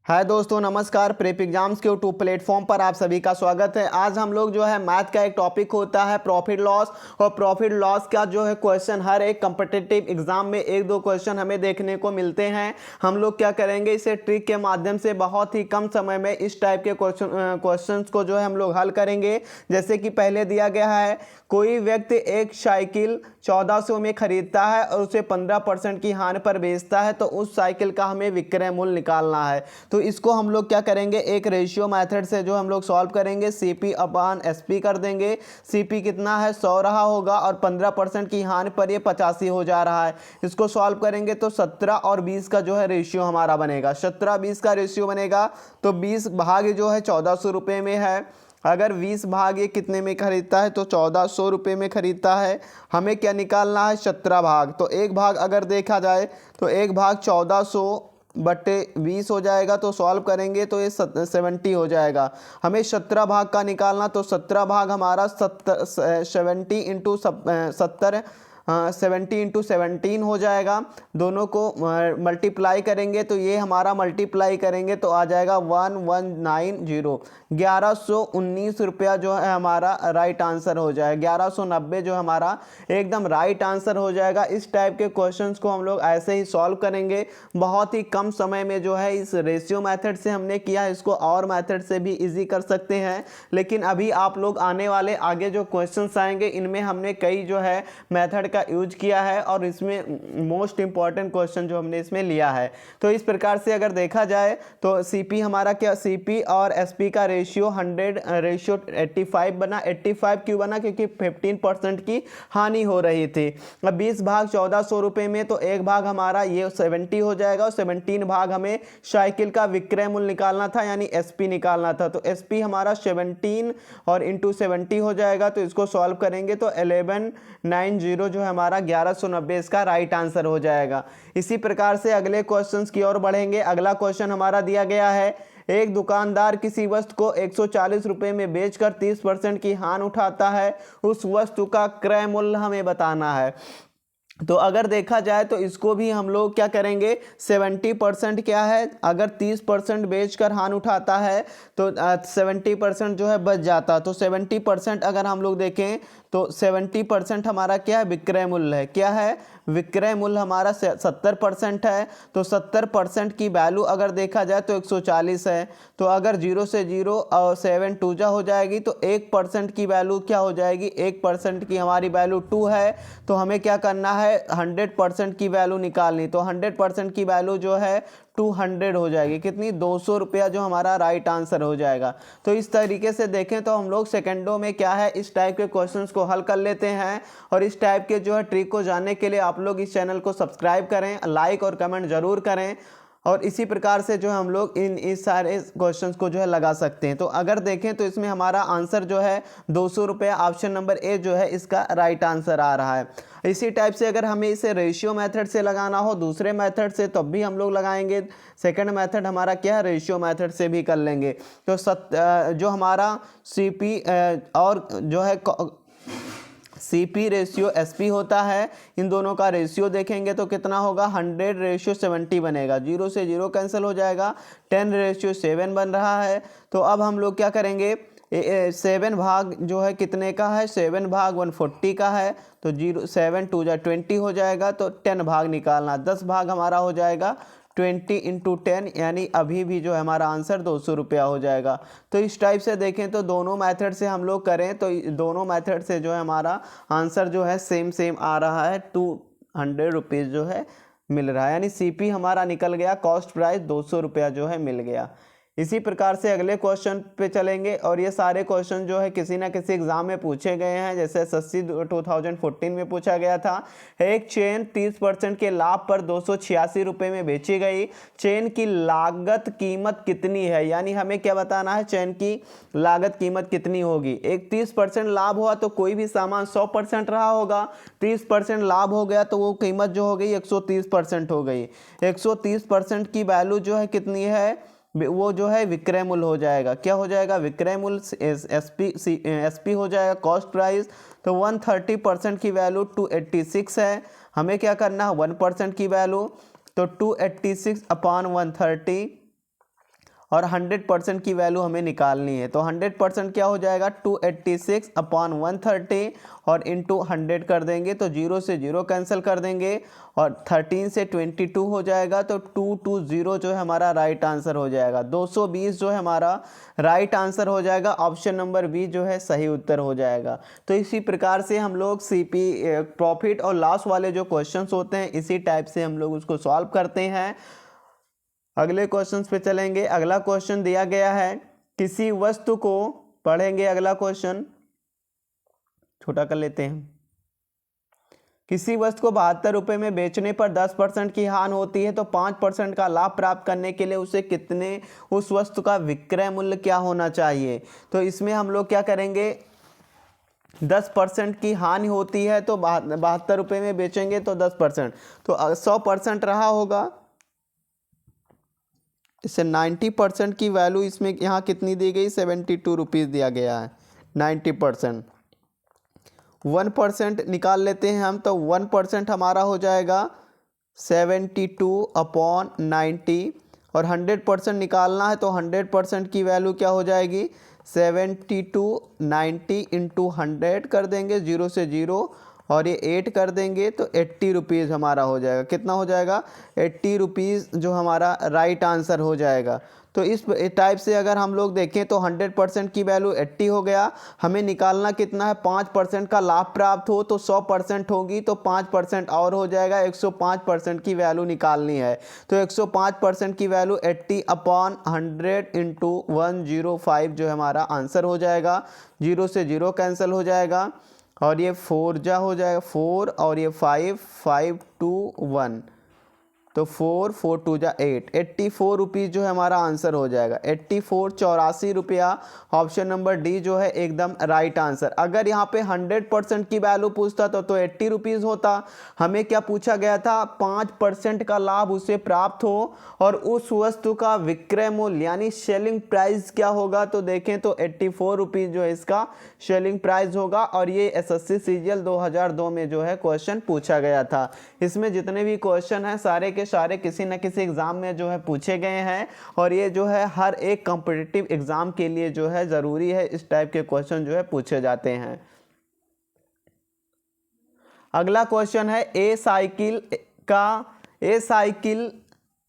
हाय दोस्तों, नमस्कार। Prep exams के यूट्यूब प्लेटफॉर्म पर आप सभी का स्वागत है। आज हम लोग जो है मैथ का एक टॉपिक होता है प्रॉफिट लॉस, और प्रॉफिट लॉस का जो है क्वेश्चन हर एक कम्पिटिटिव एग्जाम में एक दो क्वेश्चन हमें देखने को मिलते हैं। हम लोग क्या करेंगे, इसे ट्रिक के माध्यम से बहुत ही कम समय में इस टाइप के क्वेश्चंस को जो है हम लोग हल करेंगे। जैसे कि पहले दिया गया है, कोई व्यक्ति एक साइकिल 1400 में खरीदता है और उसे 15% की हानि पर बेचता है, तो उस साइकिल का हमें विक्रय मूल्य निकालना है। तो इसको हम लोग क्या करेंगे, एक रेशियो मेथड से जो हम लोग सॉल्व करेंगे, CP अपान SP कर देंगे। CP कितना है, 100 रहा होगा और 15% की हानि पर ये 85 हो जा रहा है। इसको सॉल्व करेंगे तो 17 और 20 का जो है रेशियो हमारा बनेगा। 17-20 का रेशियो बनेगा तो 20 भाग जो है 1400 रुपये में है। अगर 20 भाग ये कितने में खरीदता है, तो 1400 रुपये में खरीदता है। हमें क्या निकालना है, 17 भाग। तो एक भाग अगर देखा जाए तो एक भाग 1400/20 हो जाएगा। तो सॉल्व करेंगे तो ये 70 हो जाएगा। हमें 17 भाग का निकालना, तो 17 भाग हमारा 70 इंटू 70 70 इंटू 17 हो जाएगा। दोनों को मल्टीप्लाई करेंगे तो ये हमारा मल्टीप्लाई करेंगे तो आ जाएगा 1190। 1119 रुपया जो है हमारा राइट आंसर हो जाएगा। 1190 जो हमारा एकदम राइट आंसर हो जाएगा। इस टाइप के क्वेश्चंस को हम लोग ऐसे ही सॉल्व करेंगे बहुत ही कम समय में। जो है इस रेशियो मेथड से हमने किया, इसको और मेथड से भी इजी कर सकते हैं। लेकिन अभी आप लोग आने वाले आगे जो क्वेश्चंस आएंगे, इनमें हमने कई जो है मेथड का यूज किया है, और इसमें मोस्ट इंपॉर्टेंट क्वेश्चन जो हमने इसमें लिया है। तो इस प्रकार से अगर देखा जाए तो CP हमारा क्या, CP और SP का रेशियो 100/85 बना। 85 क्यों बना, क्योंकि 15% की हानि हो रही थी। अब 20 भाग 1400 रुपये में, तो एक भाग हमारा ये 70 हो जाएगा, और 17 भाग हमें साइकिल का विक्रय मूल्य निकालना था, यानी SP निकालना था। तो SP हमारा 17 और इंटू 70 हो जाएगा। तो इसको सॉल्व करेंगे तो 1190 जो है हमारा 1190 इसका राइट आंसर हो जाएगा। इसी प्रकार से अगले क्वेश्चंस की ओर बढ़ेंगे। अगला क्वेश्चन हमारा दिया गया है, एक दुकानदार किसी वस्तु को 140 रुपये में बेचकर 30% की हानि उठाता है। उस वस्तु का क्रय मूल्य हमें बताना है। तो अगर देखा जाए तो इसको भी हम लोग क्या करेंगे, 70% क्या है, अगर 30% बेचकर हानि उठाता है तो 70% जो है बच जाता। तो 70% अगर हम लोग देखें तो 70% हमारा क्या है, विक्रय मूल्य है। क्या है, विक्रय मूल्य हमारा 70% है। तो 70% की वैल्यू अगर देखा जाए तो 140 है। तो अगर 0 से 0 और 7 2 जा हो जाएगी, तो 1% की वैल्यू क्या हो जाएगी, 1% की हमारी वैल्यू 2 है। तो हमें क्या करना है, 100% की वैल्यू निकालनी। तो 100% की वैल्यू जो है 200 हो जाएगी। कितनी, 200 रुपया जो हमारा राइट आंसर हो जाएगा। तो इस तरीके से देखें तो हम लोग सेकंडों में क्या है, इस टाइप के क्वेश्चंस को हल कर लेते हैं। और इस टाइप के जो है ट्रिक को जानने के लिए आप लोग इस चैनल को सब्सक्राइब करें, लाइक और कमेंट जरूर करें। और इसी प्रकार से जो हम लोग इस सारे क्वेश्चंस को जो है लगा सकते हैं। तो अगर देखें तो इसमें हमारा आंसर जो है 200 रुपया, ऑप्शन नंबर ए जो है इसका राइट आंसर आ रहा है। इसी टाइप से अगर हमें इसे रेशियो मेथड से लगाना हो दूसरे मेथड से, तब भी हम लोग लगाएंगे। सेकंड मेथड हमारा क्या है, रेशियो मेथड से भी कर लेंगे। तो जो हमारा CP और जो है CP रेशियो SP होता है, इन दोनों का रेशियो देखेंगे तो कितना होगा, 100/70 बनेगा। 0 से 0 कैंसिल हो जाएगा। 10/7 बन रहा है। तो अब हम लोग क्या करेंगे, 7 भाग जो है कितने का है, 7 भाग 140 का है। तो 7 2 जा 20 हो जाएगा। तो 10 भाग निकालना, 10 भाग हमारा हो जाएगा 20 इंटू 10, यानी अभी भी जो है हमारा आंसर 200 रुपया हो जाएगा। तो इस टाइप से देखें तो दोनों मेथड से हम लोग करें तो दोनों मेथड से जो है हमारा आंसर जो है सेम आ रहा है, 200 रुपीज़ जो है मिल रहा है। यानी CP हमारा निकल गया, कॉस्ट प्राइस 200 रुपया जो है मिल गया। इसी प्रकार से अगले क्वेश्चन पे चलेंगे। और ये सारे क्वेश्चन जो है किसी ना किसी एग्जाम में पूछे गए हैं। जैसे SSC 2014 में पूछा गया था, एक चेन 30% के लाभ पर 286 रुपये में बेची गई। चेन की लागत कीमत कितनी है, यानी हमें क्या बताना है, चेन की लागत कीमत कितनी होगी। एक 30% लाभ हुआ तो कोई भी सामान 100% रहा होगा। 30% लाभ हो गया तो वो कीमत जो हो गई 130% हो गई। 130% की वैल्यू जो है कितनी है, वो जो है विक्रय मूल्य हो जाएगा। क्या हो जाएगा, विक्रय मूल्य SP हो जाएगा, कॉस्ट प्राइस। तो 130% की वैल्यू 286 है। हमें क्या करना है, 1% की वैल्यू। तो 286/130 और 100% की वैल्यू हमें निकालनी है। तो 100% क्या हो जाएगा 286 अपॉन 130 और इंटू 100 कर देंगे तो 0 से 0 कैंसिल कर देंगे और 13 से 22 हो जाएगा तो 220 जो है हमारा राइट आंसर हो जाएगा। 220 जो है हमारा राइट आंसर हो जाएगा। ऑप्शन नंबर बी जो है सही उत्तर हो जाएगा। तो इसी प्रकार से हम लोग सीपी प्रॉफिट और लॉस वाले जो क्वेश्चंस होते हैं इसी टाइप से हम लोग उसको सॉल्व करते हैं। अगले क्वेश्चन पे चलेंगे। अगला क्वेश्चन दिया गया है, किसी वस्तु को पढ़ेंगे। अगला क्वेश्चन छोटा कर लेते हैं। किसी वस्तु को 72 रुपये में बेचने पर 10% की हानि होती है तो 5% का लाभ प्राप्त करने के लिए उसे कितने उस वस्तु का विक्रय मूल्य क्या होना चाहिए। तो इसमें हम लोग क्या करेंगे, 10% की हानि होती है तो 72 रुपये में बेचेंगे तो 10%, तो 100% रहा होगा। इससे 90% की वैल्यू इसमें यहाँ कितनी दी गई, 72 रुपीज़ दिया गया है। 90% 1% निकाल लेते हैं हम, तो 1% हमारा हो जाएगा 72 अपॉन 90 और 100% निकालना है तो 100% की वैल्यू क्या हो जाएगी 72 90 इंटू 100 कर देंगे 0 से 0 और ये 8 कर देंगे तो 80 रुपीज़ हमारा हो जाएगा। कितना हो जाएगा 80 रुपीज़ जो हमारा राइट आंसर हो जाएगा। तो इस टाइप से अगर हम लोग देखें तो 100% की वैल्यू 80 हो गया। हमें निकालना कितना है 5% का लाभ प्राप्त हो तो 100% होगी तो 5% और हो जाएगा, 105% की वैल्यू निकालनी है। तो 105% की वैल्यू 80 अपॉन 100 इंटू 105 जो हमारा आंसर हो जाएगा। 0 से 0 कैंसिल हो जाएगा और ये 4 जा हो जाएगा 4 और ये 5 5 2 1 तो 4 4 2 जा 8 84 रुपीज़ जो है हमारा आंसर हो जाएगा। 84 84 रुपया ऑप्शन नंबर डी जो है एकदम राइट आंसर। अगर यहाँ पे 100% की वैल्यू पूछता तो 80 रुपीज़ होता। हमें क्या पूछा गया था 5% का लाभ उसे प्राप्त हो और उस वस्तु का विक्रय मूल्य यानी सेलिंग प्राइस क्या होगा। तो देखें तो 84 रुपीज़ जो है इसका सेलिंग प्राइस होगा और ये एसएससी सीजीएल 2002 में जो है क्वेश्चन पूछा गया था। इसमें जितने भी क्वेश्चन हैं सारे के सारे किसी न किसी एग्जाम में जो है पूछे गए हैं और ये जो है हर एक कॉम्पिटिटिव एग्जाम के लिए जो है ज़रूरी है इस टाइप के क्वेश्चन जो है पूछे जाते हैं। अगला क्वेश्चन है ए साइकिल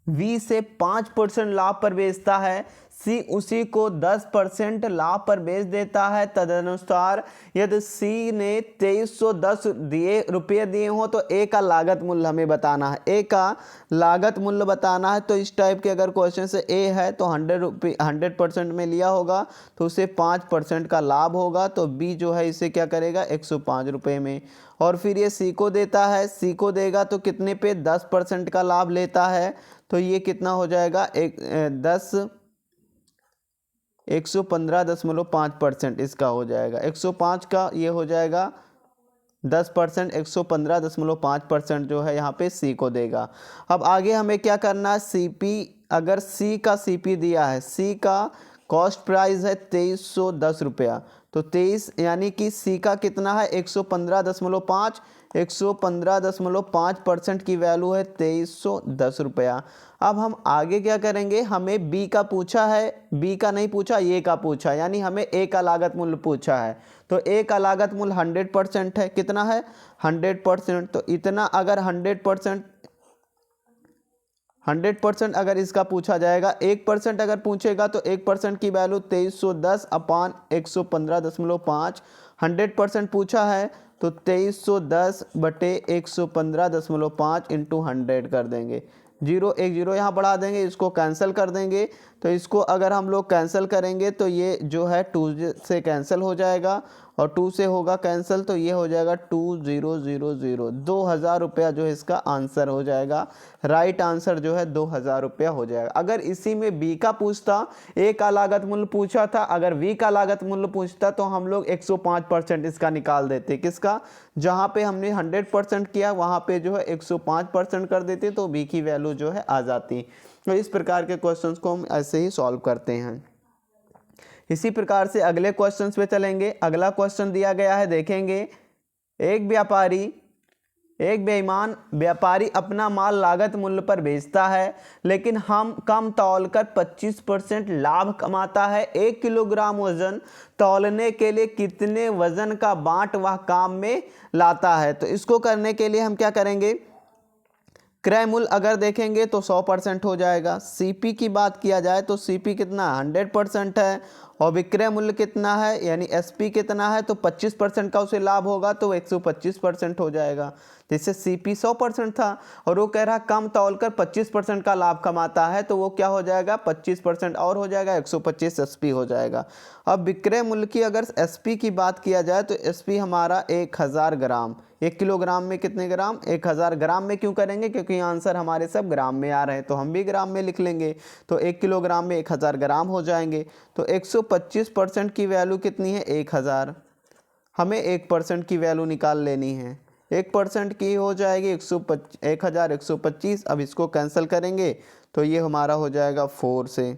V से 5% लाभ पर बेचता है, C उसी को 10% लाभ पर बेच देता है। तदनुसार यदि C ने 2310 रुपये दिए हो तो A का लागत मूल्य हमें बताना है। A का लागत मूल्य बताना है। तो इस टाइप के अगर क्वेश्चन से A है तो 100% में लिया होगा तो उसे 5% का लाभ होगा तो B जो है इसे क्या करेगा 105 रुपये में। और फिर ये C को देता है, C को देगा तो कितने पे 10% का लाभ लेता है तो ये कितना हो जाएगा 115.5% इसका हो जाएगा। 105 का ये हो जाएगा 10%, 115.5% जो है यहाँ पे C को देगा। अब आगे हमें क्या करना है CP, अगर C का CP दिया है, C का कॉस्ट प्राइस है 2310 रुपया तो 23 यानी कि C का कितना है 115.5, 115.5% की वैल्यू है 2310 रुपया। अब हम आगे क्या करेंगे, हमें B का पूछा है, B का नहीं पूछा, A का पूछा, यानी हमें A का लागत मूल्य पूछा है। तो A का लागत मूल्य 100% है, कितना है 100%। तो इतना अगर 100% अगर इसका पूछा जाएगा, 1% अगर पूछेगा तो 1% की वैल्यू 2310 अपॉन 115.5, 100% पूछा है तो 2310 बटे 115.5 इंटू 100 कर देंगे। 0 1 0 यहाँ बढ़ा देंगे, इसको कैंसिल कर देंगे। तो इसको अगर हम लोग कैंसिल करेंगे तो ये जो है 2 से कैंसिल हो जाएगा और 2 से होगा कैंसिल तो ये हो जाएगा 2000, 2000 रुपया जो है इसका आंसर हो जाएगा। राइट आंसर जो है 2000 रुपया हो जाएगा। अगर इसी में बी का पूछता, ए का लागत मूल्य पूछा था, अगर वी का लागत मूल्य पूछता तो हम लोग 105% इसका निकाल देते। किसका, जहाँ पे हमने 100% किया वहाँ पे जो है 105% कर देते तो बी की वैल्यू जो है आ जाती। तो इस प्रकार के क्वेश्चंस को हम ऐसे ही सॉल्व करते हैं। इसी प्रकार से अगले क्वेश्चंस पे चलेंगे। अगला क्वेश्चन दिया गया है, देखेंगे। एक व्यापारी एक बेईमान व्यापारी अपना माल लागत मूल्य पर बेचता है, लेकिन हम कम तौलकर 25% लाभ कमाता है। 1 किलोग्राम वजन तौलने के लिए कितने वजन का बांट वह काम में लाता है? तो इसको करने के लिए हम क्या करेंगे, क्रय मूल्य अगर देखेंगे तो 100% हो जाएगा। सीपी की बात किया जाए तो सीपी कितना 100% है, और विक्रय मूल्य कितना है यानी एसपी कितना है, तो 25% का उसे लाभ होगा तो 125% हो जाएगा। जैसे सीपी 100% था और वो कह रहा कम तौलकर 25% का लाभ कमाता है, तो वो क्या हो जाएगा 25% और हो जाएगा, 125 एसपी हो जाएगा। अब विक्रय मूल्य की अगर एसपी की बात किया जाए तो एसपी हमारा 1000 ग्राम, 1 किलोग्राम में कितने ग्राम, 1000 ग्राम में क्यों करेंगे, क्योंकि आंसर हमारे सब ग्राम में आ रहे हैं तो हम भी ग्राम में लिख लेंगे। तो 1 किलोग्राम में 1000 ग्राम हो जाएंगे। तो 125% की वैल्यू कितनी है 1000। हमें 1% की वैल्यू निकाल लेनी है। 1% की हो जाएगी 1125। अब इसको कैंसिल करेंगे तो ये हमारा हो जाएगा 4 से।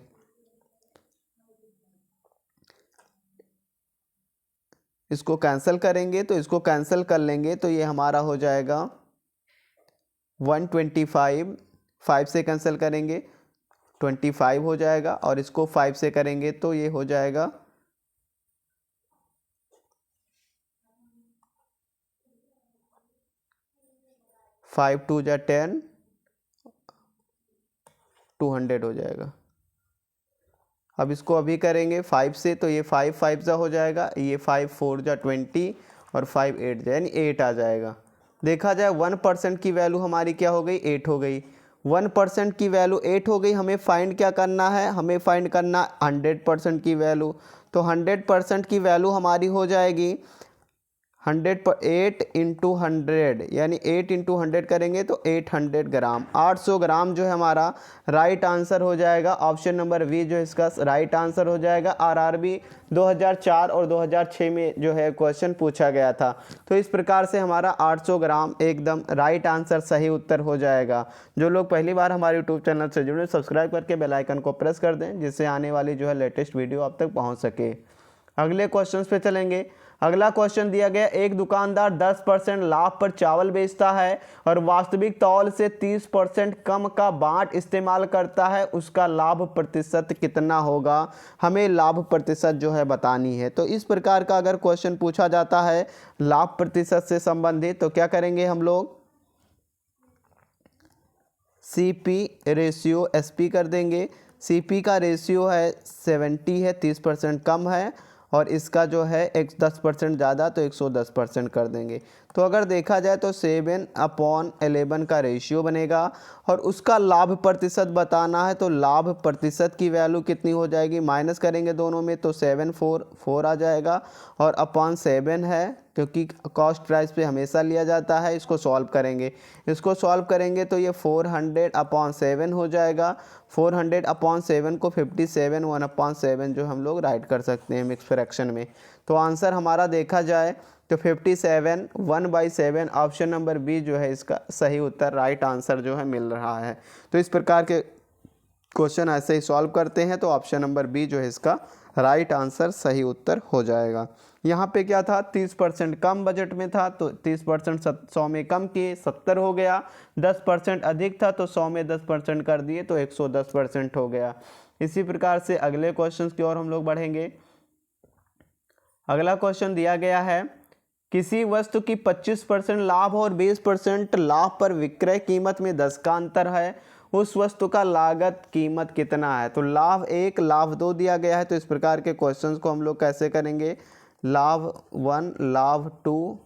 इसको कैंसिल करेंगे तो इसको कैंसिल कर लेंगे तो ये हमारा हो जाएगा 125। 5 से कैंसिल करेंगे 25 हो जाएगा, और इसको 5 से करेंगे तो ये हो जाएगा 5 2 जा 10, 200 हो जाएगा। अब इसको अभी करेंगे 5 से तो ये 5 5 जा हो जाएगा, ये 5 4 जा 20 और 5 8 जा यानी 8 आ जाएगा। देखा जाए 1% की वैल्यू हमारी क्या हो गई 8 हो गई। 1% की वैल्यू 8 हो गई। हमें फाइंड क्या करना है, हमें फाइंड करना 100% की वैल्यू। तो 100% की वैल्यू हमारी हो जाएगी 8 इंटू 100 यानी 8 इंटू 100 करेंगे तो 800 ग्राम, 800 ग्राम जो है हमारा राइट आंसर हो जाएगा। ऑप्शन नंबर वी जो इसका राइट आंसर हो जाएगा। आरआरबी 2004 और 2006 में जो है क्वेश्चन पूछा गया था। तो इस प्रकार से हमारा 800 ग्राम एकदम राइट आंसर सही उत्तर हो जाएगा। जो लोग पहली बार हमारे यूट्यूब चैनल से जुड़े सब्सक्राइब करके बेल आइकन को प्रेस कर दें, जिससे आने वाली जो है लेटेस्ट वीडियो आप तक पहुँच सके। अगले क्वेश्चन पे चलेंगे। अगला क्वेश्चन दिया गया, एक दुकानदार 10% लाभ पर चावल बेचता है और वास्तविक तौल से 30% कम का बाट इस्तेमाल करता है, उसका लाभ प्रतिशत कितना होगा? हमें लाभ प्रतिशत जो है बतानी है। तो इस प्रकार का अगर क्वेश्चन पूछा जाता है लाभ प्रतिशत से संबंधित तो क्या करेंगे हम लोग, सीपी रेशियो एसपी कर देंगे। सीपी का रेशियो है 70 है, 30% कम है, और इसका जो है 10% ज़्यादा तो 110% कर देंगे। तो अगर देखा जाए तो 7/11 का रेशियो बनेगा, और उसका लाभ प्रतिशत बताना है तो लाभ प्रतिशत की वैल्यू कितनी हो जाएगी, माइनस करेंगे दोनों में तो 7/4 आ जाएगा, और अपॉन 7 है क्योंकि कॉस्ट प्राइस पे हमेशा लिया जाता है। इसको सॉल्व करेंगे, इसको सॉल्व करेंगे तो ये 400/7 हो जाएगा। 400/7 को 57 1/7 जो हम लोग राइट कर सकते हैं मिक्स फ्रैक्शन में। तो आंसर हमारा देखा जाए तो 57 1/7 ऑप्शन नंबर बी जो है इसका सही उत्तर राइट आंसर जो है मिल रहा है। तो इस प्रकार के क्वेश्चन ऐसे ही सॉल्व करते हैं तो ऑप्शन नंबर बी जो है इसका राइट आंसर सही उत्तर हो जाएगा। यहाँ पे क्या था 30% कम बजट में था तो 30% 100 में कम किए 70 हो गया। 10% अधिक था तो 100 में 10% कर दिए तो 110% हो गया। इसी प्रकार से अगले क्वेश्चन की ओर हम लोग बढ़ेंगे। अगला क्वेश्चन दिया गया है, किसी वस्तु की 25% लाभ और 20% लाभ पर विक्रय कीमत में 10 का अंतर है, उस वस्तु का लागत कीमत कितना है? तो लाभ 1 लाभ 2 दिया गया है। तो इस प्रकार के क्वेश्चंस को हम लोग कैसे करेंगे, लाभ 1 लाभ 2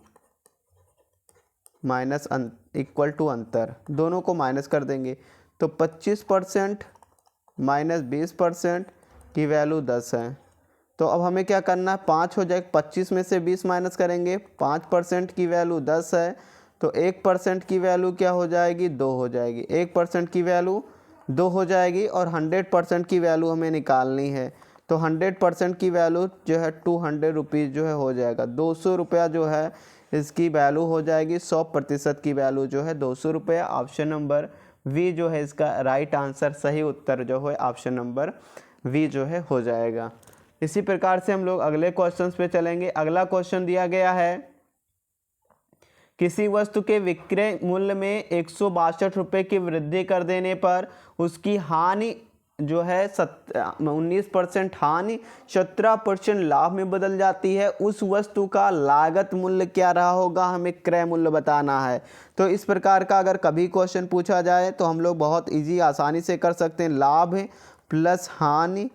माइनस इक्वल टू अंतर, दोनों को माइनस कर देंगे तो 25% माइनस 20% की वैल्यू 10 है। तो अब हमें क्या करना है, 5 हो जाएगा, 25 में से 20 माइनस करेंगे, 5% की वैल्यू 10 है तो 1% की वैल्यू क्या हो जाएगी 2 हो जाएगी। 1% की वैल्यू 2 हो जाएगी, और 100% की वैल्यू हमें निकालनी है। तो 100% की वैल्यू जो है 200 रुपीज़ जो है हो जाएगा, 200 रुपया जो है इसकी वैल्यू हो जाएगी। 100% की वैल्यू जो है 200 रुपया। ऑप्शन नंबर वी जो है इसका राइट आंसर सही उत्तर जो है ऑप्शन नंबर वी जो है हो जाएगा। इसी प्रकार से हम लोग अगले क्वेश्चन पे चलेंगे। अगला क्वेश्चन दिया गया है, किसी वस्तु के विक्रय मूल्य में 162 रुपये की वृद्धि कर देने पर उसकी हानि जो है 19% हानि 17% लाभ में बदल जाती है। उस वस्तु का लागत मूल्य क्या रहा होगा, हमें क्रय मूल्य बताना है। तो इस प्रकार का अगर कभी क्वेश्चन पूछा जाए तो हम लोग बहुत इजी आसानी से कर सकते हैं। लाभ प्लस हानि,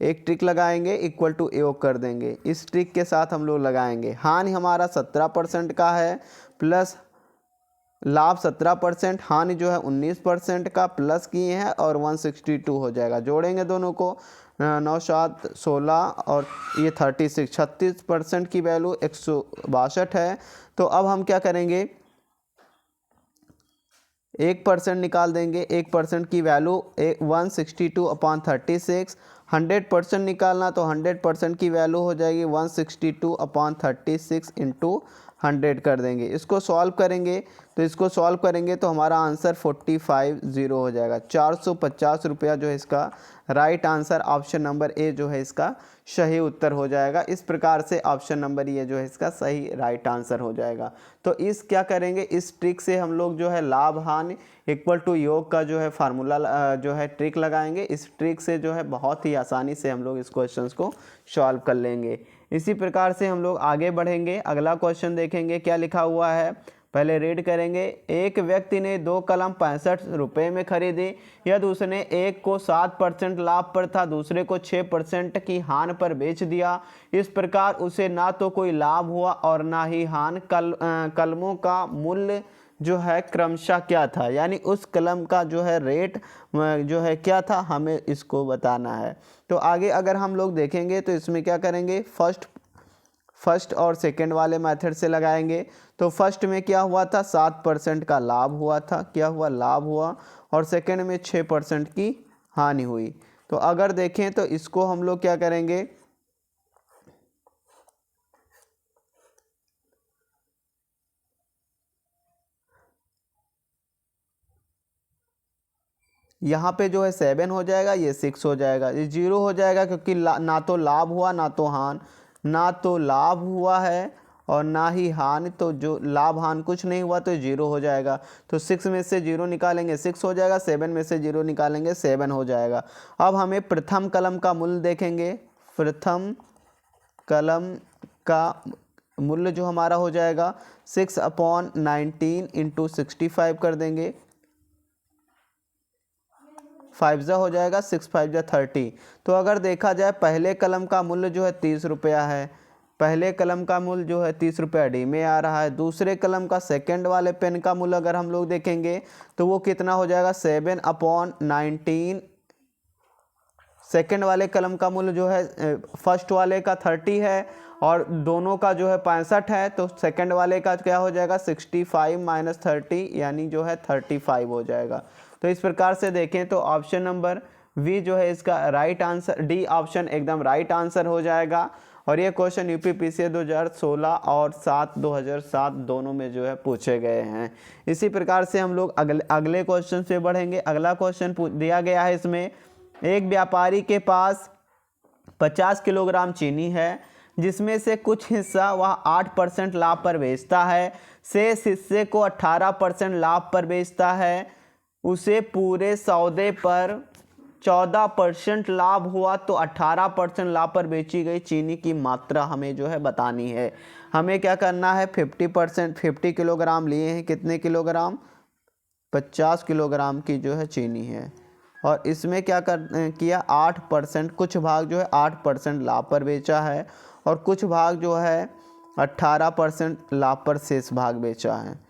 एक ट्रिक लगाएंगे इक्वल टू योग कर देंगे। इस ट्रिक के साथ हम लोग लगाएंगे। हानि हमारा 17% का है, प्लस लाभ 17%, हानि जो है 19% का, प्लस किए हैं और 162 हो जाएगा। जोड़ेंगे दोनों को, 9 7 16 और ये 36% की वैल्यू 162 है। तो अब हम क्या करेंगे, 1% निकाल देंगे। 1% की वैल्यू 162/36। 100% निकालना तो 100% की वैल्यू हो जाएगी 162/36 इंटू 100 कर देंगे। इसको सॉल्व करेंगे तो हमारा आंसर 45 हो जाएगा। 450 रुपया जो है इसका right answer option number A जो है इसका सही उत्तर हो जाएगा। इस प्रकार से ऑप्शन नंबर ये जो है इसका सही राइट आंसर हो जाएगा। तो इस क्या करेंगे, इस ट्रिक से हम लोग जो है लाभ हानि इक्वल टू योग का जो है फार्मूला जो है ट्रिक लगाएंगे। इस ट्रिक से जो है बहुत ही आसानी से हम लोग इस क्वेश्चन को सॉल्व कर लेंगे। इसी प्रकार से हम लोग आगे बढ़ेंगे। अगला क्वेश्चन देखेंगे क्या लिखा हुआ है, पहले रीड करेंगे। एक व्यक्ति ने 2 कलम 65 रुपये में खरीदी। यदि उसने एक को 7% लाभ पर था, दूसरे को 6% की हानि पर बेच दिया। इस प्रकार उसे ना तो कोई लाभ हुआ और ना ही हानि। कलमों का मूल्य जो है क्रमशः क्या था, यानी उस कलम का जो है रेट जो है क्या था, हमें इसको बताना है। तो आगे अगर हम लोग देखेंगे तो इसमें क्या करेंगे, फर्स्ट और सेकंड वाले मेथड से लगाएंगे। तो फर्स्ट में क्या हुआ था, 7% का लाभ हुआ था, क्या हुआ, लाभ हुआ, और सेकंड में 6% की हानि हुई। तो अगर देखें तो इसको हम लोग क्या करेंगे, यहाँ पे जो है 7 हो जाएगा, ये 6 हो जाएगा, ये 0 हो जाएगा, क्योंकि ना तो लाभ हुआ ना तो हानि, ना तो लाभ हुआ है और ना ही हानि। तो जो लाभ हानि कुछ नहीं हुआ तो 0 हो जाएगा। तो 6 में से 0 निकालेंगे 6 हो जाएगा, 7 में से 0 निकालेंगे 7 हो जाएगा। अब हमें प्रथम कलम का मूल्य देखेंगे। प्रथम कलम का मूल्य जो हमारा हो जाएगा 6/19 इंटू 65 कर देंगे। 5 हो जाएगा, 6 5 30। तो अगर देखा जाए पहले कलम का मूल्य जो है 30 रुपया है, पहले कलम का मूल्य जो है 30 रुपया डी में आ रहा है। दूसरे कलम का सेकंड वाले पेन का मूल्य अगर हम लोग देखेंगे तो वो कितना हो जाएगा, 7/19। सेकंड वाले कलम का मूल्य जो है फर्स्ट वाले का 30 है और दोनों का जो है 65 है। तो सेकंड वाले का क्या हो जाएगा, 65 - 30 यानी जो है 35 हो जाएगा। तो इस प्रकार से देखें तो ऑप्शन नंबर वी जो है इसका राइट आंसर, डी ऑप्शन एकदम राइट आंसर हो जाएगा। और ये क्वेश्चन यूपीपीसीएस 2016 और 2007 दोनों में जो है पूछे गए हैं। इसी प्रकार से हम लोग अगले क्वेश्चन से बढ़ेंगे। अगला क्वेश्चन दिया गया है इसमें, एक व्यापारी के पास 50 किलोग्राम चीनी है, जिसमें से कुछ हिस्सा वह 8% लाभ पर बेचता है, शेष हिस्से को 18% लाभ पर बेचता है। उसे पूरे सौदे पर 14% लाभ हुआ, तो 18% लाभ पर बेची गई चीनी की मात्रा हमें जो है बतानी है। हमें क्या करना है, 50 किलोग्राम लिए हैं, कितने किलोग्राम, 50 किलोग्राम की जो है चीनी है, और इसमें क्या किया 8%, कुछ भाग जो है 8% लाभ पर बेचा है और कुछ भाग जो है 18% लाभ पर शेष भाग बेचा है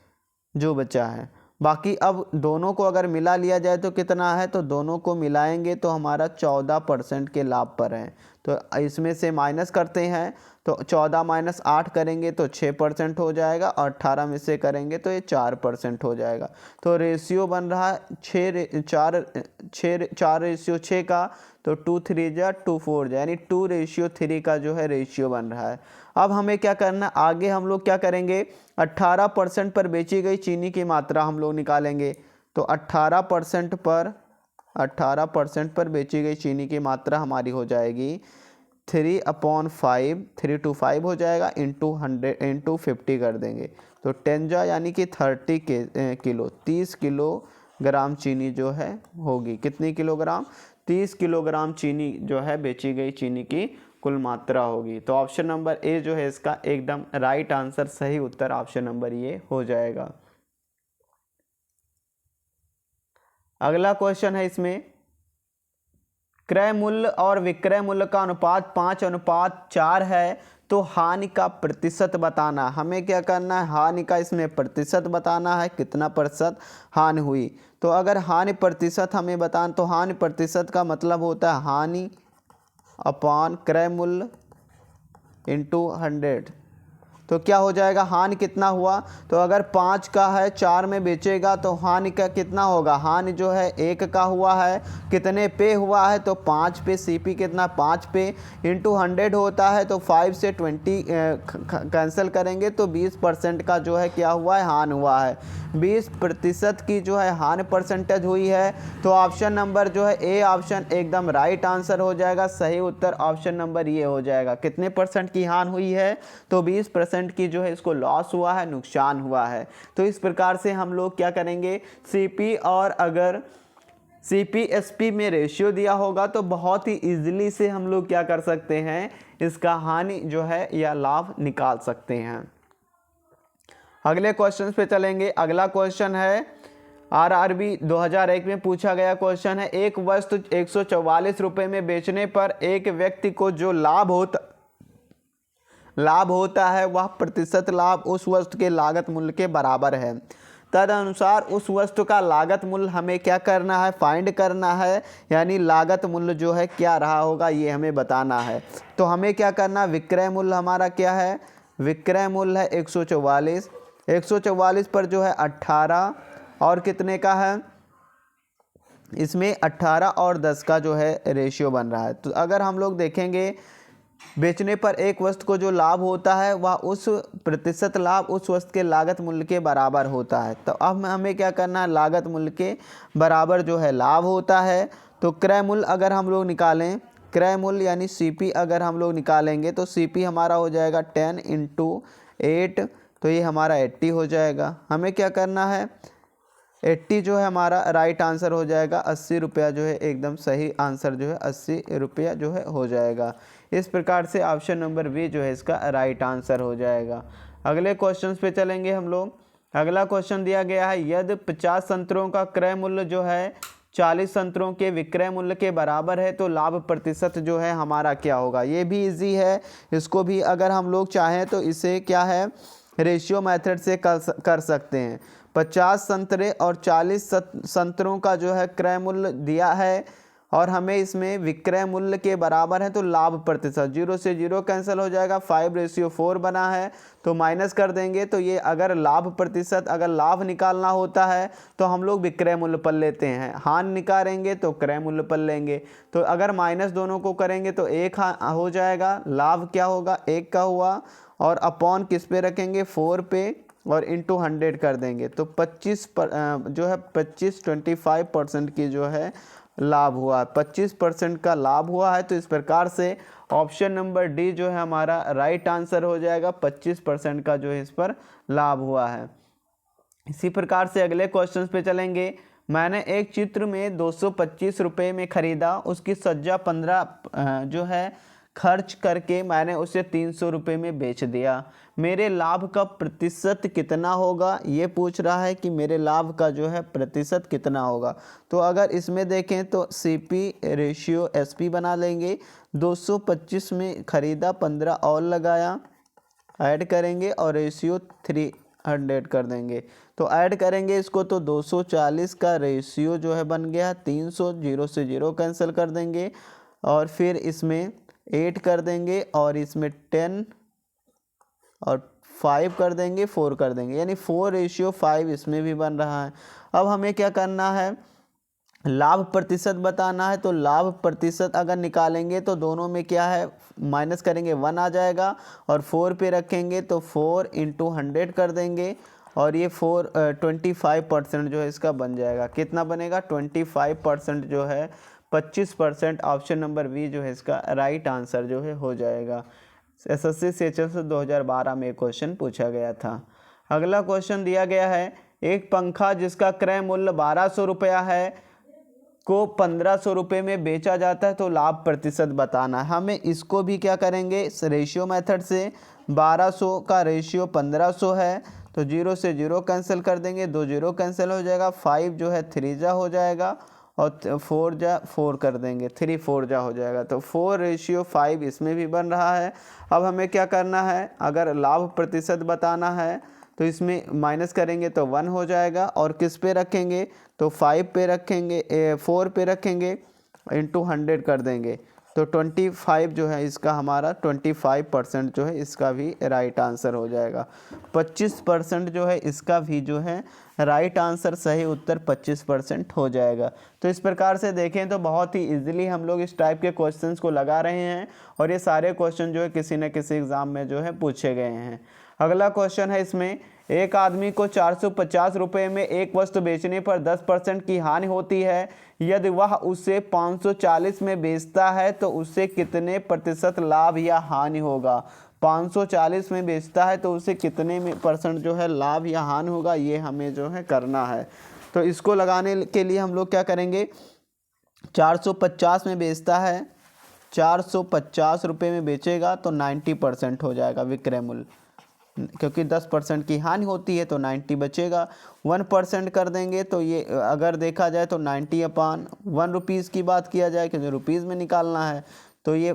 जो बचा है। बाकी अब दोनों को अगर मिला लिया जाए तो कितना है, तो दोनों को मिलाएंगे तो हमारा 14% के लाभ पर है। तो इसमें से माइनस करते हैं तो 14 - 8 करेंगे तो 6% हो जाएगा और 18 में से करेंगे तो ये 4% हो जाएगा। तो रेशियो बन रहा है 4:6 का, तो 2 3 जा 2 4 जा, यानी 2:3 का जो है रेशियो बन रहा है। अब हमें क्या करना, आगे हम लोग क्या करेंगे, 18% पर बेची गई चीनी की मात्रा हम लोग निकालेंगे। तो 18% पर बेची गई चीनी की मात्रा हमारी हो जाएगी 3/5, 3 to 5 हो जाएगा, इंटू 100 इंटू 50 कर देंगे तो 10 जा यानी कि 30 किलो, 30 किलोग्राम चीनी जो है होगी। कितनी किलोग्राम? 30 किलोग्राम चीनी जो है बेची गई चीनी की कुल मात्रा होगी। तो ऑप्शन नंबर ए जो है इसका एकदम राइट आंसर, सही उत्तर ऑप्शन नंबर ये हो जाएगा। अगला क्वेश्चन है इसमें, क्रय मूल्य और विक्रय मूल्य का अनुपात 5:4 है, तो हानि का प्रतिशत बताना। हमें क्या करना है? हानि का इसमें प्रतिशत बताना है, कितना प्रतिशत हानि हुई। तो अगर हानि प्रतिशत हमें बताना, तो हानि प्रतिशत का मतलब होता है हानि अपॉन क्रय मूल्य इंटू 100। तो क्या हो जाएगा? हानि कितना हुआ? तो अगर 5 का है 4 में बेचेगा तो हानि का कितना होगा? हानि जो है 1 का हुआ है, कितने पे हुआ है? तो 5 पे। सीपी कितना? 5 पे इंटू 100 होता है, तो 5 से 20 कैंसिल करेंगे तो 20% का जो है क्या हुआ है? हानि हुआ है। 20% की जो है हानि परसेंटेज हुई है। तो ऑप्शन नंबर जो है ए ऑप्शन एकदम राइट आंसर हो जाएगा। सही उत्तर ऑप्शन नंबर ये हो जाएगा। कितने परसेंट की हानि हुई है? तो 20% की जो है इसको लॉस हुआ है, नुकसान हुआ है। तो इस प्रकार से हम लोग क्या करेंगे? सीपी और अगर सीपीएसपी में रेशियो दिया होगा तो बहुत ही इजीली से हम लोग क्या कर सकते हैं? इसका हानि जो है या लाभ निकाल सकते हैं। अगले क्वेश्चन पे चलेंगे। अगला क्वेश्चन है आरआरबी 2001 में पूछा गया क्वेश्चन है, एक वस्तु 144 रुपये में बेचने पर एक व्यक्ति को जो लाभ होता है वह प्रतिशत लाभ उस वस्तु के लागत मूल्य के बराबर है। तदनुसार उस वस्तु का लागत मूल्य हमें क्या करना है? फाइंड करना है, यानी लागत मूल्य जो है क्या रहा होगा ये हमें बताना है। तो हमें क्या करना? विक्रय मूल्य हमारा क्या है? विक्रय मूल्य है 144, 144 पर जो है 18 और कितने का है? इसमें 18 और 10 का जो है रेशियो बन रहा है। तो अगर हम लोग देखेंगे बेचने पर एक वस्तु को जो लाभ होता है वह उस प्रतिशत लाभ उस वस्तु के लागत मूल्य के बराबर होता है। तो अब हमें क्या करना है? लागत मूल्य के बराबर जो है लाभ होता है। तो क्रय मूल्य अगर हम लोग निकालें, क्रय मूल्य यानी सीपी अगर हम लोग निकालेंगे तो सीपी हमारा हो जाएगा 10 इंटू 8, तो ये हमारा 80 हो जाएगा। हमें क्या करना है? 80 जो है हमारा राइट आंसर हो जाएगा। 80 रुपया जो है एकदम सही आंसर जो है 80 रुपया जो है हो जाएगा। इस प्रकार से ऑप्शन नंबर बी जो है इसका राइट आंसर हो जाएगा। अगले क्वेश्चन पे चलेंगे हम लोग। अगला क्वेश्चन दिया गया है, यदि 50 संतरों का क्रय मूल्य जो है 40 संतरों के विक्रय मूल्य के बराबर है तो लाभ प्रतिशत जो है हमारा क्या होगा? ये भी इजी है, इसको भी अगर हम लोग चाहें तो इसे क्या है? रेशियो मेथड से कर सकते हैं। 50 संतरे और 40 संतरों का जो है क्रय मूल्य दिया है और हमें इसमें विक्रय मूल्य के बराबर है, तो लाभ प्रतिशत 0 से 0 कैंसिल हो जाएगा। 5:4 बना है तो माइनस कर देंगे। तो ये अगर लाभ प्रतिशत, अगर लाभ निकालना होता है तो हम लोग विक्रय मूल्य पर लेते हैं, हानि निकालेंगे तो क्रय मूल्य पर लेंगे। तो अगर माइनस दोनों को करेंगे तो 1 हो जाएगा। लाभ क्या होगा? 1 का हुआ और अपॉन किस पे रखेंगे? 4 पे और इंटू 100 कर देंगे तो 25% की जो है लाभ हुआ, 25% का लाभ हुआ है। तो इस प्रकार से ऑप्शन नंबर डी जो है हमारा राइट आंसर हो जाएगा। 25% का जो है इस पर लाभ हुआ है। इसी प्रकार से अगले क्वेश्चन पे चलेंगे। मैंने एक चित्र में 225 रुपये में खरीदा, उसकी सज्जा 15 जो है खर्च करके मैंने उसे 300 रुपये में बेच दिया। मेरे लाभ का प्रतिशत कितना होगा? ये पूछ रहा है कि मेरे लाभ का जो है प्रतिशत कितना होगा। तो अगर इसमें देखें तो सीपी रेशियो एसपी बना लेंगे। 225 में ख़रीदा, 15 और लगाया, ऐड करेंगे और रेशियो 300 कर देंगे। तो ऐड करेंगे इसको तो 240 का रेशियो जो है बन गया। 300 0 से 0 कैंसिल कर देंगे और फिर इसमें 8 कर देंगे और इसमें 10 और 5 कर देंगे, 4 कर देंगे, यानी 4:5 इसमें भी बन रहा है। अब हमें क्या करना है? लाभ प्रतिशत बताना है। तो लाभ प्रतिशत अगर निकालेंगे तो दोनों में क्या है? माइनस करेंगे 1 आ जाएगा और 4 पे रखेंगे तो 4 इंटू 100 कर देंगे और ये 25% जो है इसका बन जाएगा। कितना बनेगा? 25% जो है 25%। ऑप्शन नंबर बी जो है इसका राइट आंसर जो है हो जाएगा। एसएससी CHS 2012 में क्वेश्चन पूछा गया था। अगला क्वेश्चन दिया गया है, एक पंखा जिसका क्रय मूल्य 1200 रुपया है को 1500 रुपये में बेचा जाता है तो लाभ प्रतिशत बताना है। हमें इसको भी क्या करेंगे, रेशियो मेथड से 1200 का रेशियो 1500 है तो 0 से 0 कैंसिल कर देंगे, 2 0 कैंसिल हो जाएगा, 5 जो है 3 जा हो जाएगा और 4 जा 4 कर देंगे, 3 4 जा हो जाएगा। तो 4:5 इसमें भी बन रहा है। अब हमें क्या करना है, अगर लाभ प्रतिशत बताना है तो इसमें माइनस करेंगे तो 1 हो जाएगा और किस पे रखेंगे तो 5 पे रखेंगे, 4 पे रखेंगे, इंटू 100 कर देंगे तो 25 जो है इसका हमारा 25% जो है इसका भी राइट आंसर हो जाएगा। 25% जो है इसका भी जो है राइट आंसर, सही उत्तर 25% हो जाएगा। तो इस प्रकार से देखें तो बहुत ही इजीली हम लोग इस टाइप के क्वेश्चंस को लगा रहे हैं और ये सारे क्वेश्चन जो है किसी न किसी एग्जाम में जो है पूछे गए हैं। अगला क्वेश्चन है इसमें, एक आदमी को 450 रुपये में एक वस्तु बेचने पर 10% की हानि होती है, यदि वह उसे 540 में बेचता है तो उससे कितने प्रतिशत लाभ या हानि होगा। 540 में बेचता है तो उसे कितने में % जो है लाभ या हानि होगा, ये हमें जो है करना है। तो इसको लगाने के लिए हम लोग क्या करेंगे, 450 में बेचता है, 450 रुपये में बेचेगा तो 90% हो जाएगा विक्रय मूल्य, क्योंकि 10% की हानि होती है तो 90 बचेगा। 1% कर देंगे तो ये अगर देखा जाए तो 90/1 रुपीज़ की बात किया जाए क्योंकि रुपीज़ में निकालना है तो ये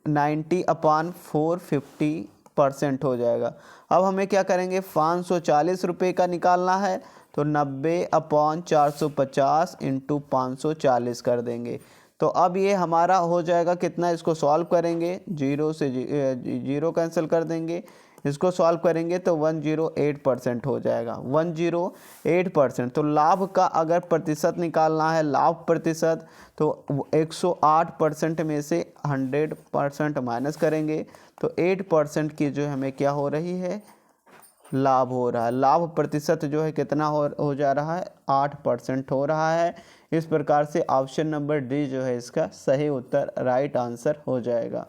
90/450% हो जाएगा। अब हमें क्या करेंगे, 540 रुपये का निकालना है तो 90/450 इंटू 540 कर देंगे। तो अब ये हमारा हो जाएगा कितना, इसको सॉल्व करेंगे, 0 से 0 कैंसिल कर देंगे, इसको सॉल्व करेंगे तो 108% हो जाएगा, 108%। तो लाभ का अगर प्रतिशत निकालना है, लाभ प्रतिशत, तो 108% में से 100% माइनस करेंगे तो 8% की जो हमें क्या हो रही है, लाभ हो रहा है। लाभ प्रतिशत जो है कितना हो जा रहा है, 8% हो रहा है। इस प्रकार से ऑप्शन नंबर डी जो है इसका सही उत्तर राइट आंसर हो जाएगा।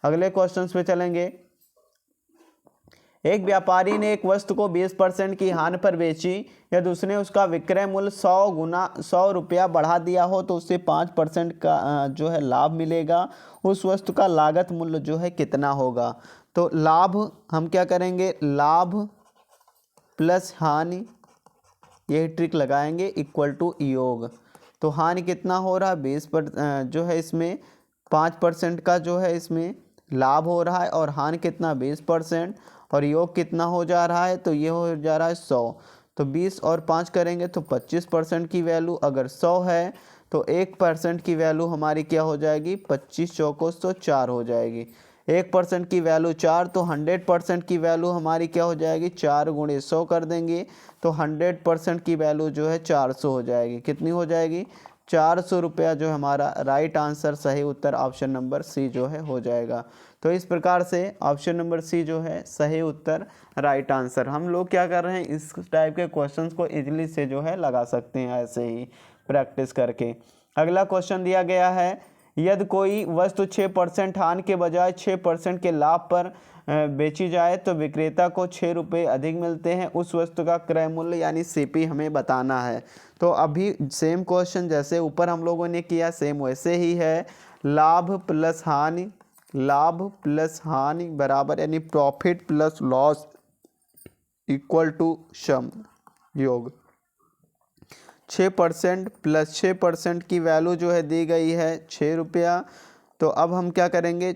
अगले क्वेश्चन पे चलेंगे। एक व्यापारी ने एक वस्तु को 20% की हानि पर बेची, यदि उसने उसका विक्रय मूल्य 100 रुपया बढ़ा दिया हो तो उससे 5% का जो है लाभ मिलेगा। उस वस्तु का लागत मूल्य जो है कितना होगा। तो लाभ हम क्या करेंगे, लाभ प्लस हानि, यही ट्रिक लगाएंगे, इक्वल टू योग। तो हानि कितना हो रहा है 20 जो है इसमें 5% का जो है इसमें लाभ हो रहा है और हानि कितना 20% और योग कितना हो जा रहा है, तो ये हो जा रहा है 100। तो 20 और 5 करेंगे तो 25% की वैल्यू, अगर 100 है तो 1% की वैल्यू हमारी क्या हो जाएगी, 25 चौको 104 हो जाएगी। 1% की वैल्यू 4 तो 100% की वैल्यू हमारी क्या हो जाएगी, 4 × 100 कर देंगे तो 100% की वैल्यू जो है 400 हो जाएगी। कितनी हो जाएगी, 400 रुपया जो हमारा राइट आंसर, सही उत्तर ऑप्शन नंबर सी जो है हो जाएगा। तो इस प्रकार से ऑप्शन नंबर सी जो है सही उत्तर राइट आंसर। हम लोग क्या कर रहे हैं, इस टाइप के क्वेश्चंस को इजीली से जो है लगा सकते हैं ऐसे ही प्रैक्टिस करके। अगला क्वेश्चन दिया गया है, यदि कोई वस्तु 6% हानि के बजाय 6% के लाभ पर बेची जाए तो विक्रेता को 6 रुपये अधिक मिलते हैं। उस वस्तु का क्रय मूल्य यानी सीपी हमें बताना है। तो अभी सेम क्वेश्चन जैसे ऊपर हम लोगों ने किया सेम वैसे ही है, लाभ प्लस हानि, लाभ प्लस हानि बराबर यानी profit plus loss equal to sum योग। 6% प्लस 6% की वैल्यू जो है दी गई है 6 रुपया। तो अब हम क्या करेंगे,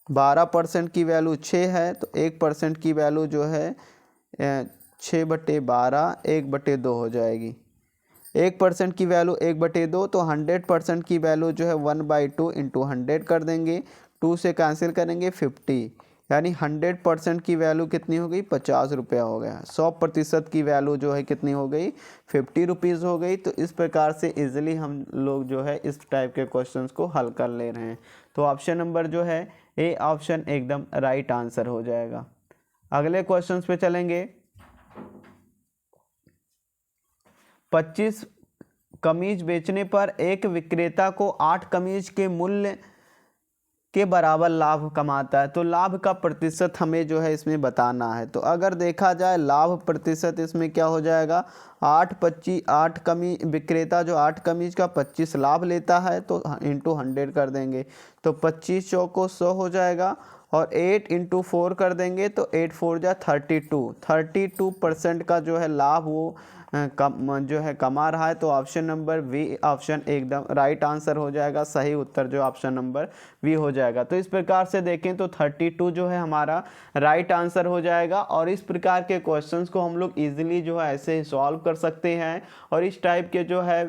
12% की वैल्यू 6 है तो 1% की वैल्यू जो है 6/12 1/2 हो जाएगी। 1% की वैल्यू 1/2 तो 100% की वैल्यू जो है 1/2 इंटू 100 कर देंगे, 2 से कैंसिल करेंगे 50, यानी 100% की वैल्यू कितनी हो गई, 50 रुपया हो गया। 100% की वैल्यू जो है कितनी हो गई, 50 रुपीज़ हो गई। तो इस प्रकार से इजीली हम लोग जो है इस टाइप के क्वेश्चंस को हल कर ले रहे हैं। तो ऑप्शन नंबर जो है ए ऑप्शन एकदम राइट आंसर हो जाएगा। अगले क्वेश्चंस पे चलेंगे। कमीज बेचने पर एक विक्रेता को 8 कमीज के मूल्य के बराबर लाभ कमाता है, तो लाभ का प्रतिशत हमें जो है इसमें बताना है। तो अगर देखा जाए लाभ प्रतिशत इसमें क्या हो जाएगा, 8 कमी विक्रेता जो 8 कमीज का 25 लाभ लेता है तो इंटू 100 कर देंगे, तो 25 चौको 100 हो जाएगा, और 8 इंटू 4 कर देंगे तो 8 4 जा 32% का जो है लाभ वो जो है कमा रहा है। तो ऑप्शन नंबर वी ऑप्शन एकदम राइट आंसर हो जाएगा, सही उत्तर जो ऑप्शन नंबर वी हो जाएगा। तो इस प्रकार से देखें तो 32 जो है हमारा राइट आंसर हो जाएगा। और इस प्रकार के क्वेश्चंस को हम लोग इजीली जो है ऐसे ही सॉल्व कर सकते हैं। और इस टाइप के जो है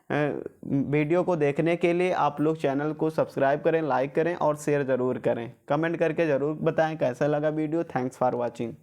वीडियो को देखने के लिए आप लोग चैनल को सब्सक्राइब करें, लाइक करें और शेयर ज़रूर करें। कमेंट करके ज़रूर बताएं कैसा लगा वीडियो। Thanks for watching.